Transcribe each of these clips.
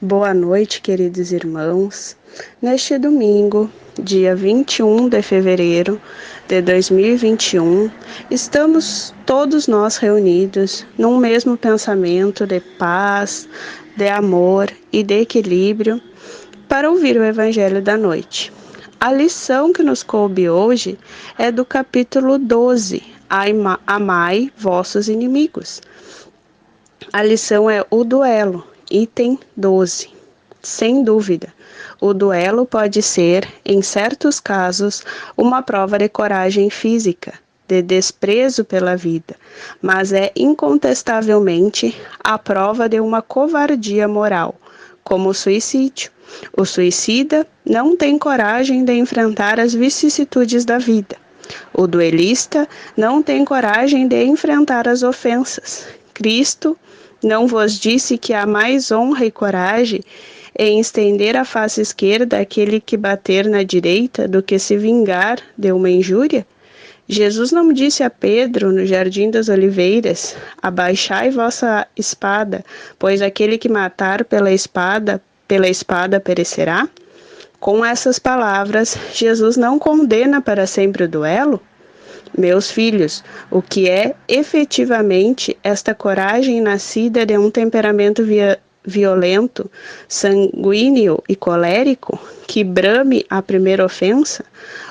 Boa noite, queridos irmãos. Neste domingo, dia 21 de fevereiro de 2021, estamos todos nós reunidos num mesmo pensamento de paz, de amor e de equilíbrio para ouvir o Evangelho da noite. A lição que nos coube hoje é do capítulo 12, Amai vossos inimigos. A lição é o duelo, item 12. Sem dúvida, o duelo pode ser, em certos casos, uma prova de coragem física, de desprezo pela vida, mas é incontestavelmente a prova de uma covardia moral, como o suicídio. O suicida não tem coragem de enfrentar as vicissitudes da vida. O duelista não tem coragem de enfrentar as ofensas. Cristo não vos disse que há mais honra e coragem em estender a face esquerda àquele que bater na direita do que se vingar de uma injúria? Jesus não disse a Pedro, no Jardim das Oliveiras, abaixai vossa espada, pois aquele que matar pela espada perecerá? Com essas palavras, Jesus não condena para sempre o duelo? Meus filhos, o que é efetivamente esta coragem nascida de um temperamento violento, sanguíneo e colérico, que brame a primeira ofensa?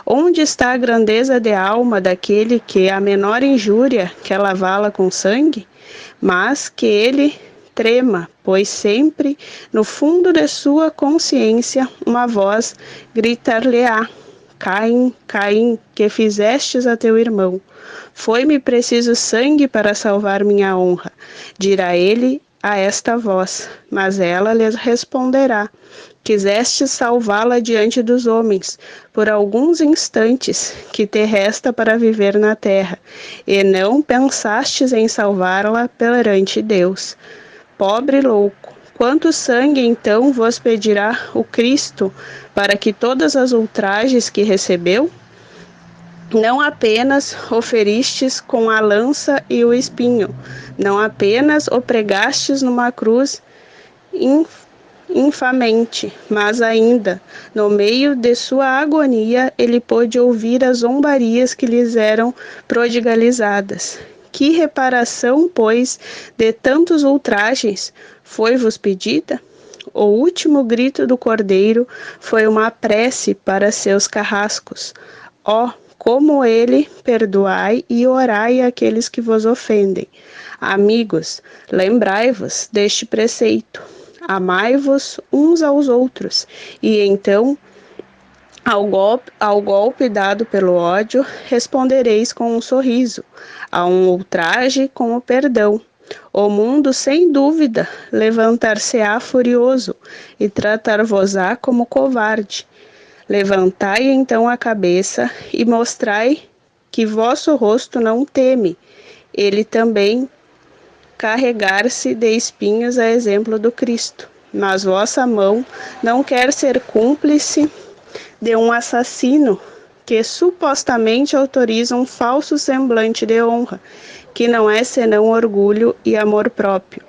Onde está a grandeza de alma daquele que a menor injúria quer lavá-la com sangue? Mas que ele trema, pois sempre, no fundo de sua consciência, uma voz gritar-lhe-á: Caim, Caim, que fizestes a teu irmão? Foi-me preciso sangue para salvar minha honra, dirá ele a esta voz, mas ela lhes responderá: quiseste salvá-la diante dos homens, por alguns instantes que te resta para viver na terra, e não pensastes em salvá-la perante Deus. Pobre louco! Quanto sangue então vos pedirá o Cristo para que todas as ultrajes que recebeu? Não apenas o feristes com a lança e o espinho, não apenas o pregastes numa cruz infamente, mas ainda, no meio de sua agonia, ele pôde ouvir as zombarias que lhes eram prodigalizadas. Que reparação, pois, de tantos ultrajes foi-vos pedida? O último grito do cordeiro foi uma prece para seus carrascos. Ó, como ele, perdoai e orai àqueles que vos ofendem. Amigos, lembrai-vos deste preceito. Amai-vos uns aos outros, e então, ao golpe dado pelo ódio, respondereis com um sorriso, a um ultraje com o perdão. O mundo, sem dúvida, levantar-se-á furioso e tratar-vos-á como covarde. Levantai então a cabeça e mostrai que vosso rosto não teme. Ele também carregar-se de espinhos a exemplo do Cristo. Mas vossa mão não quer ser cúmplice de um assassino que supostamente autoriza um falso semblante de honra, que não é senão orgulho e amor próprio.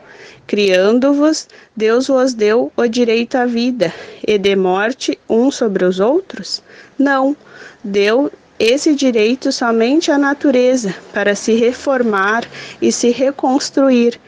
Criando-vos, Deus vos deu o direito à vida, e de morte uns sobre os outros? Não, deu esse direito somente à natureza, para se reformar e se reconstruir,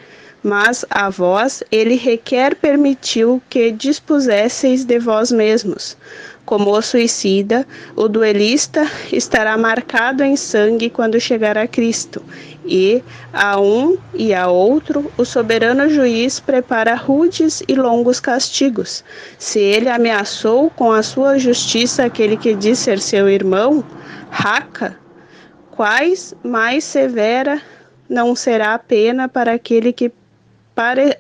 mas a vós ele requer permitiu que dispusesseis de vós mesmos. Como o suicida, o duelista estará marcado em sangue quando chegar a Cristo, e a um e a outro o soberano juiz prepara rudes e longos castigos. Se ele ameaçou com a sua justiça aquele que diz ser seu irmão, raca, quais mais severa não será a pena para aquele que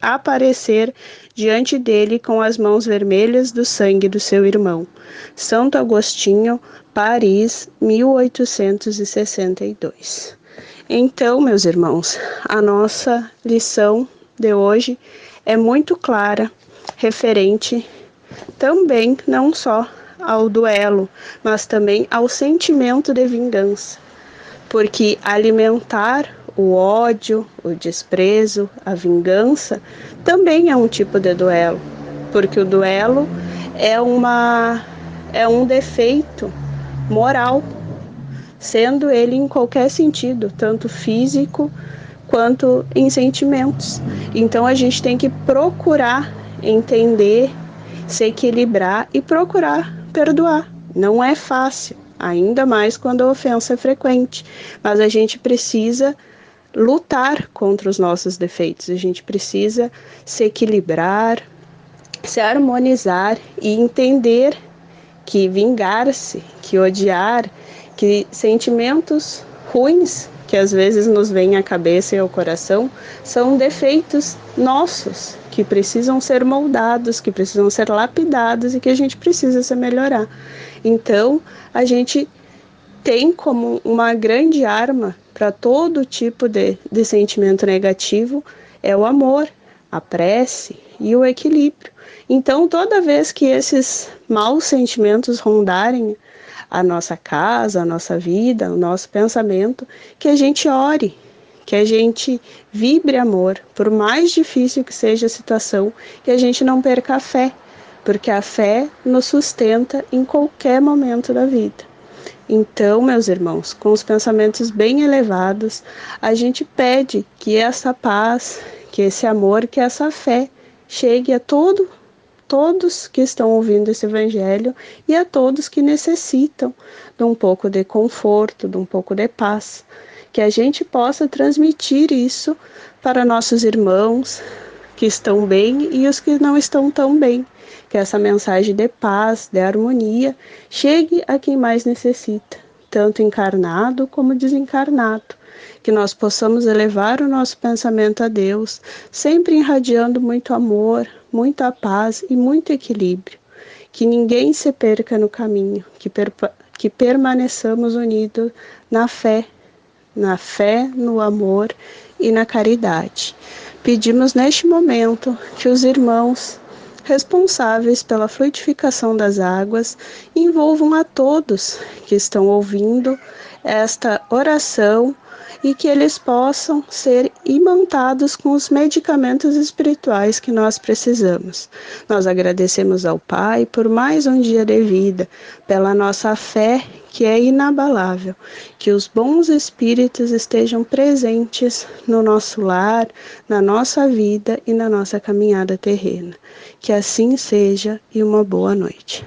aparecer diante dele com as mãos vermelhas do sangue do seu irmão. Santo Agostinho, Paris, 1862. Então, meus irmãos, a nossa lição de hoje é muito clara, referente também não só ao duelo, mas também ao sentimento de vingança, porque alimentar o ódio, o desprezo, a vingança também é um tipo de duelo, porque o duelo é um defeito moral, sendo ele em qualquer sentido, tanto físico quanto em sentimentos. Então a gente tem que procurar entender, se equilibrar e procurar perdoar. Não é fácil, ainda mais quando a ofensa é frequente, mas a gente precisa lutar contra os nossos defeitos, a gente precisa se equilibrar, se harmonizar e entender que vingar-se, que odiar, que sentimentos ruins que às vezes nos vêm à cabeça e ao coração são defeitos nossos que precisam ser moldados, que precisam ser lapidados e que a gente precisa se melhorar. Então, a gente tem como uma grande arma para todo tipo de sentimento negativo é o amor, a prece e o equilíbrio. Então, toda vez que esses maus sentimentos rondarem a nossa casa, a nossa vida, o nosso pensamento, que a gente ore, que a gente vibre amor, por mais difícil que seja a situação, que a gente não perca a fé, porque a fé nos sustenta em qualquer momento da vida. Então, meus irmãos, com os pensamentos bem elevados, a gente pede que essa paz, que esse amor, que essa fé chegue a todos que estão ouvindo esse evangelho e a todos que necessitam de um pouco de conforto, de um pouco de paz. Que a gente possa transmitir isso para nossos irmãos que estão bem e os que não estão tão bem. Que essa mensagem de paz, de harmonia, chegue a quem mais necessita, tanto encarnado como desencarnado. Que nós possamos elevar o nosso pensamento a Deus, sempre irradiando muito amor, muita paz e muito equilíbrio. Que ninguém se perca no caminho, que permaneçamos unidos na fé, no amor e na caridade. Pedimos neste momento que os irmãos responsáveis pela fluidificação das águas envolvam a todos que estão ouvindo esta oração e que eles possam ser imantados com os medicamentos espirituais que nós precisamos. Nós agradecemos ao Pai por mais um dia de vida, pela nossa fé que é inabalável, que os bons espíritos estejam presentes no nosso lar, na nossa vida e na nossa caminhada terrena. Que assim seja e uma boa noite.